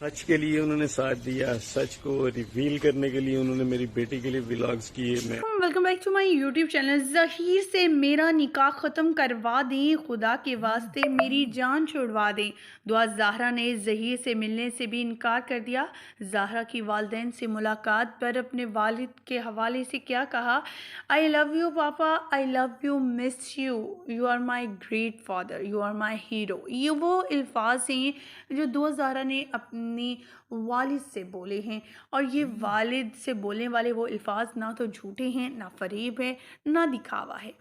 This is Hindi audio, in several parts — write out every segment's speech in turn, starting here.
सच के लिए उन्होंने साथ दिया, सच को रिवील करने के लिए उन्होंने मेरी बेटी के लिए व्लॉग्स किए। मैं welcome back to my YouTube channel. Zaheer से मेरा निकाह ख़त्म करवा दें, खुदा के वास्ते मेरी जान छुड़वा दें। दुआ ज़ाहरा ने ज़हीर से मिलने से भी इनकार कर दिया। ज़ाहरा की वालिदैन से मुलाकात पर अपने वालिद के हवाले से क्या कहा? आई love you papa, I love you, miss you, you are my great father, you are my hero. ये वो अल्फाज हैं जो दुआ ज़ाहरा ने अपनी वालिद से बोले हैं। और ये वालिद से बोलने वाले वो अल्फाज ना तो झूठे हैं, ना फ़रेब है, ना दिखावा है।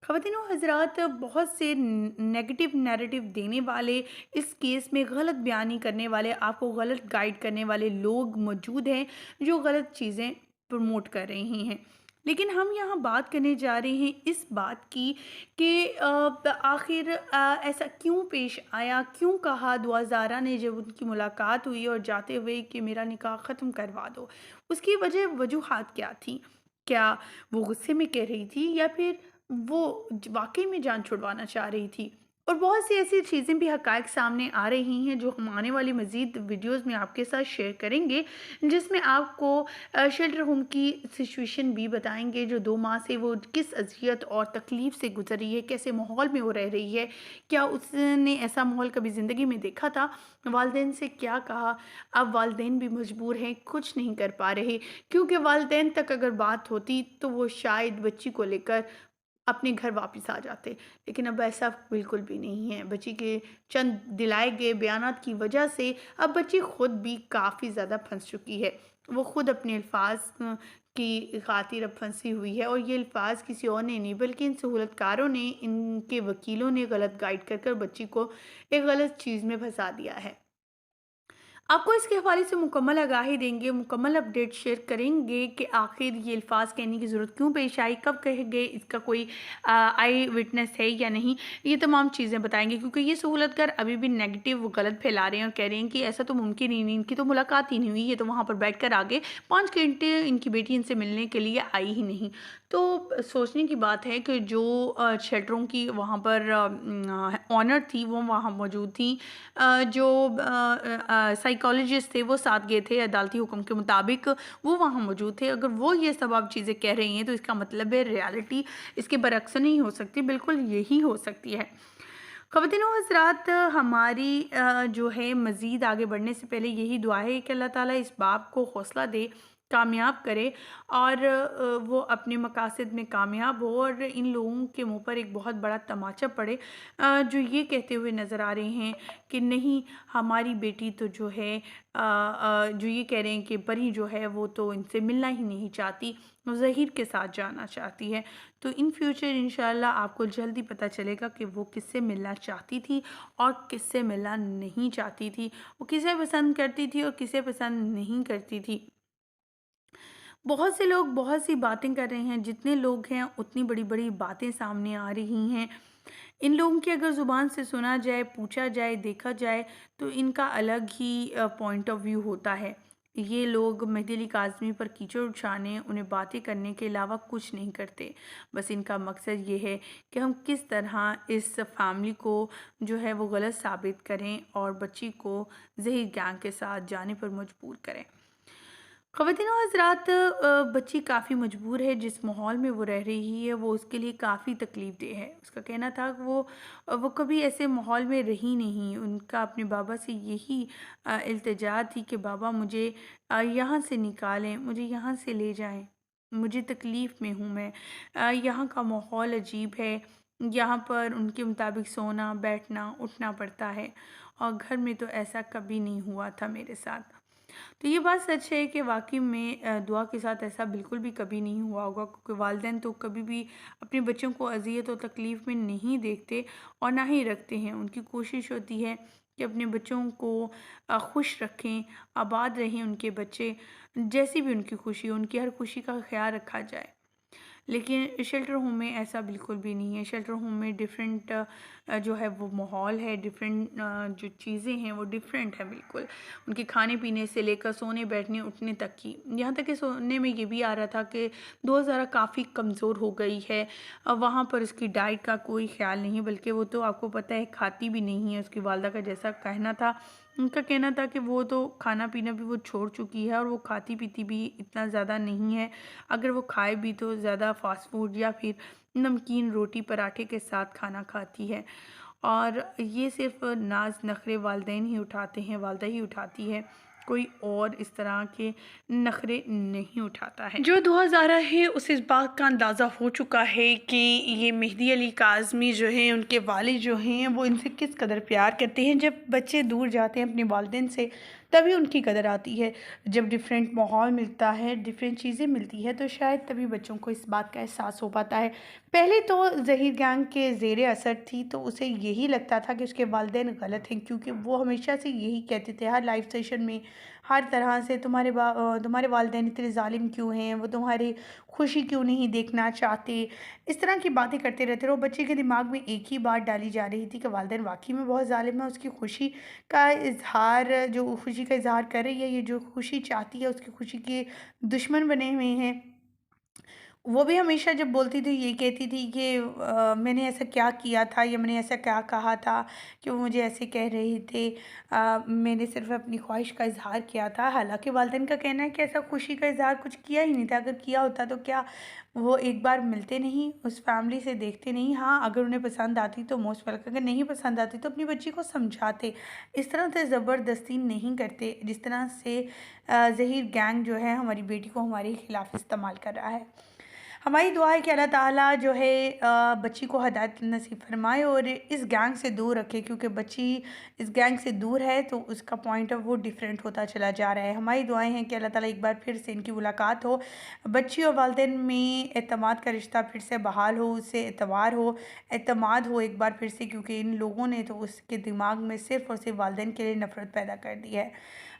ख़वातीन व हज़रात, बहुत से नेगेटिव नैरेटिव देने वाले, इस केस में गलत बयानी करने वाले, आपको गलत गाइड करने वाले लोग मौजूद हैं जो गलत चीज़ें प्रमोट कर रहे हैं। लेकिन हम यहाँ बात करने जा रहे हैं इस बात की कि आखिर ऐसा क्यों पेश आया, क्यों कहा दुआ ज़ाहरा ने जब उनकी मुलाकात हुई और जाते हुए कि मेरा निकाह ख़त्म करवा दो। उसकी वजूहात क्या थी? क्या वो गुस्से में कह रही थी या फिर वो वाक़ई में जान छुड़वाना चाह रही थी? और बहुत सी ऐसी चीज़ें भी हक़ाइक़ सामने आ रही हैं जो हम आने वाली मज़ीद वीडियोज़ में आपके साथ शेयर करेंगे, जिसमें आपको शेल्टर होम की सिचुएशन भी बताएँगे, जो 2 माह से वो किस अज़ियत और तकलीफ़ से गुज़र रही है, कैसे माहौल में वो रह रही है, क्या उसने ऐसा माहौल कभी ज़िंदगी में देखा था? वालिदैन से क्या कहा? अब वालिदैन भी मजबूर हैं, कुछ नहीं कर पा रहे, क्योंकि वालिदैन तक अगर बात होती तो वो शायद बच्ची को लेकर अपने घर वापस आ जाते। लेकिन अब ऐसा बिल्कुल भी नहीं है। बच्ची के चंद दिलाए गए बयानात की वजह से अब बच्ची खुद भी काफ़ी ज़्यादा फँस चुकी है। वो खुद अपने अल्फाज की खातिर अब फंसी हुई है, और ये अल्फाज किसी और ने नहीं बल्कि इन सहूलतकारों ने, इनके वकीलों ने गलत गाइड कर कर बच्ची को एक गलत चीज़ में फंसा दिया है। आपको इसके हवाले से मुकम्मल आगाही देंगे, मुकम्मल अपडेट शेयर करेंगे कि आखिर ये अल्फाज कहने की ज़रूरत क्यों पेश आई, कब कहे गए, इसका कोई आई विटनेस है या नहीं, ये तमाम चीज़ें बताएंगे। क्योंकि ये सहूलतकार अभी भी नेगेटिव गलत फैला रहे हैं और कह रहे हैं कि ऐसा तो मुमकिन ही नहीं, इनकी तो मुलाकात ही नहीं हुई, ये तो वहाँ पर बैठ कर आगे 5 घंटे इनकी बेटी इनसे मिलने के लिए आई ही नहीं। तो सोचने की बात है कि जो शेल्टरों की वहाँ पर ऑनर थी वो वहाँ मौजूद थी, जो साइकोलॉजिस्ट थे वो साथ गए थे अदालती हुक्म के मुताबिक, वो वहाँ मौजूद थे। अगर वो ये सब आप चीज़ें कह रही हैं तो इसका मतलब है रियलिटी इसके बरक्स नहीं हो सकती, बिल्कुल यही हो सकती है। ख़वातीन व हज़रात, हमारी जो है मज़ीद आगे बढ़ने से पहले यही दुआ है कि अल्लाह ताला इस बाप को हौसला दे, कामयाब करे, और वो अपने मकासद में कामयाब हो, और इन लोगों के मुंह पर एक बहुत बड़ा तमाचा पड़े, जो ये कहते हुए नज़र आ रहे हैं कि नहीं, हमारी बेटी तो जो है जो ये कह रहे हैं कि परी जो है वो तो इनसे मिलना ही नहीं चाहती, वो ज़हीर के साथ जाना चाहती है। तो इन फ्यूचर इंशाल्लाह आपको जल्दी पता चलेगा कि वो किससे मिलना चाहती थी और किससे मिलना नहीं चाहती थी, वो किसे पसंद करती थी और किसे पसंद नहीं करती थी। बहुत से लोग बहुत सी बातें कर रहे हैं, जितने लोग हैं उतनी बड़ी-बड़ी बातें सामने आ रही हैं। इन लोगों की अगर ज़ुबान से सुना जाए, पूछा जाए, देखा जाए तो इनका अलग ही पॉइंट ऑफ व्यू होता है। ये लोग मेहदी अली काज़मी पर कीचड़ उछालने, उन्हें बातें करने के अलावा कुछ नहीं करते। बस इनका मकसद ये है कि हम किस तरह इस फैमिली को जो है वो गलत साबित करें और बच्ची को ज़हीर गैंग के साथ जाने पर मजबूर करें। ख़वातीन व हज़रात, बच्ची काफ़ी मजबूर है, जिस माहौल में वो रह रही है वो उसके लिए काफ़ी तकलीफ़देह है। उसका कहना था कि वो कभी ऐसे माहौल में रही नहीं। उनका अपने बाबा से यही इल्तिजा थी कि बाबा मुझे यहाँ से निकालें, मुझे यहाँ से ले जाएँ, मुझे तकलीफ़ में हूँ मैं। यहाँ का माहौल अजीब है, यहाँ पर उनके मुताबिक सोना, बैठना, उठना पड़ता है, और घर में तो ऐसा कभी नहीं हुआ था मेरे साथ। तो ये बात सच है कि वाक़ई में दुआ के साथ ऐसा बिल्कुल भी कभी नहीं हुआ होगा, क्योंकि वालिदैन तो कभी भी अपने बच्चों को अज़ियत और तकलीफ़ में नहीं देखते और ना ही रखते हैं। उनकी कोशिश होती है कि अपने बच्चों को खुश रखें, आबाद रहें उनके बच्चे, जैसी भी उनकी खुशी हो, उनकी हर खुशी का ख़्याल रखा जाए। लेकिन शेल्टर होम में ऐसा बिल्कुल भी नहीं है। शेल्टर होम में डिफरेंट जो है वो माहौल है, डिफरेंट जो चीज़ें हैं वो डिफरेंट है बिल्कुल। उनके खाने-पीने से लेकर सोने, बैठने, उठने तक की। यहाँ तक कि सोने में ये भी आ रहा था कि 2000 काफ़ी कमज़ोर हो गई है। वहाँ पर उसकी डाइट का कोई ख़्याल नहीं, बल्कि वो तो आपको पता है खाती भी नहीं है। उसकी वालिदा का जैसा कहना था उनका कहना था कि वो तो खाना-पीना भी वो छोड़ चुकी है और वो खाती-पीती भी इतना ज़्यादा नहीं है। अगर वो खाए भी तो ज़्यादा फ़ास्ट फ़ूड या फिर नमकीन रोटी पराठे के साथ खाना खाती है। और ये सिर्फ़ नाज़ नख़रे वालिदैन ही उठाते हैं, वालिदा ही उठाती है, कोई और इस तरह के नख़रे नहीं उठाता है। जो दुआ ज़ारा है उसे इस बात का अंदाज़ा हो चुका है कि ये मेहदी अली काज़मी जो हैं, उनके वालिद जो हैं, वो इनसे किस कदर प्यार करते हैं। जब बच्चे दूर जाते हैं अपने वालिदैन से तभी उनकी कदर आती है। जब डिफरेंट माहौल मिलता है, डिफरेंट चीज़ें मिलती है तो शायद तभी बच्चों को इस बात का एहसास हो पाता है। पहले तो ज़हीर गैंग के ज़ेरे असर थी तो उसे यही लगता था कि उसके वालिदैन गलत हैं, क्योंकि वो हमेशा से यही कहते थे हर लाइव सेशन में, हर तरह से, तुम्हारे वालिदैन इतने ज़ालिम क्यों हैं, वो तुम्हारी खुशी क्यों नहीं देखना चाहते, इस तरह की बातें करते रहते रहो। बच्चे के दिमाग में एक ही बात डाली जा रही थी कि वालिदैन वाक़ई में बहुत ज़ालिम है, उसकी खुशी का इज़हार, जो खुशी का इज़हार कर रही है, ये जो खुशी चाहती है उसकी खुशी के दुश्मन बने हुए हैं। वो भी हमेशा जब बोलती थी ये कहती थी कि मैंने ऐसा क्या किया था या मैंने ऐसा क्या कहा था कि वो मुझे ऐसे कह रहे थे। मैंने सिर्फ़ अपनी ख्वाहिश का इज़हार किया था। हालाँकि वालिदैन का कहना है कि ऐसा खुशी का इज़हार कुछ किया ही नहीं था। अगर किया होता तो क्या वो एक बार मिलते नहीं, उस फैमिली से देखते नहीं? हाँ, अगर उन्हें पसंद आती तो मोस्ट वेलकम, अगर नहीं पसंद आती तो अपनी बच्ची को समझाते। इस तरह से ज़बरदस्ती नहीं करते जिस तरह से ज़हीर गैंग जो है हमारी बेटी को हमारे खिलाफ़ इस्तेमाल कर रहा है। हमारी दुआ है कि अल्लाह ताला जो है बच्ची को हिदायत नसीब फरमाए और इस गैंग से दूर रखे, क्योंकि बच्ची इस गैंग से दूर है तो उसका पॉइंट ऑफ वो डिफरेंट होता चला जा रहा है। हमारी दुआएं हैं कि अल्लाह ताला एक बार फिर से इनकी मुलाकात हो, बच्ची और वालिदैन में एतमाद का रिश्ता फिर से बहाल हो, उससे एतवार हो, एतमाद हो एक बार फिर से, क्योंकि इन लोगों ने तो उसके दिमाग में सिर्फ़ और सिर्फ वालिदैन के लिए नफ़रत पैदा कर दी है।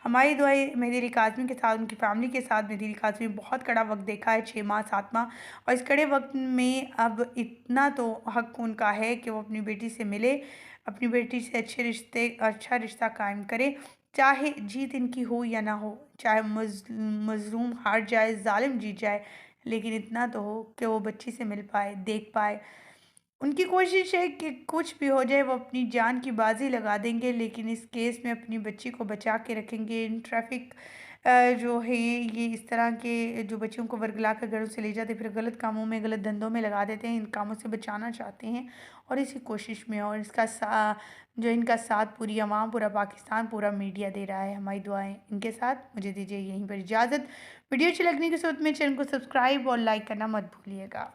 हमारी दुआएं मेहदी अली काज़मी के साथ, उनकी फैमिली के साथ। मेहदी अली काज़मी बहुत कड़ा वक्त देखा है, 6 माह 7 माह, और इस कड़े वक्त में अब इतना तो हक उनका है कि वो अपनी बेटी से मिले, अपनी बेटी से अच्छा रिश्ता कायम करे, चाहे जीत इनकी हो या ना हो, चाहे मज़लूम हार जाए, ज़ालिम जीत जाए, लेकिन इतना तो हो कि वो बच्ची से मिल पाए, देख पाए। उनकी कोशिश है कि कुछ भी हो जाए वो अपनी जान की बाजी लगा देंगे, लेकिन इस केस में अपनी बच्ची को बचा के रखेंगे। इन ट्रैफिक जो है ये इस तरह के जो बच्चियों को वर्गला कर घरों से ले जाते फिर गलत कामों में, गलत धंधों में लगा देते हैं, इन कामों से बचाना चाहते हैं और इसी कोशिश में, और जो इनका साथ पूरी आवाम, पूरा पाकिस्तान, पूरा मीडिया दे रहा है। हमारी दुआएं इनके साथ। मुझे दीजिए यहीं पर इजाज़त। वीडियो अच्छी लगने के साथ में चैनल को सब्सक्राइब और लाइक करना मत भूलिएगा।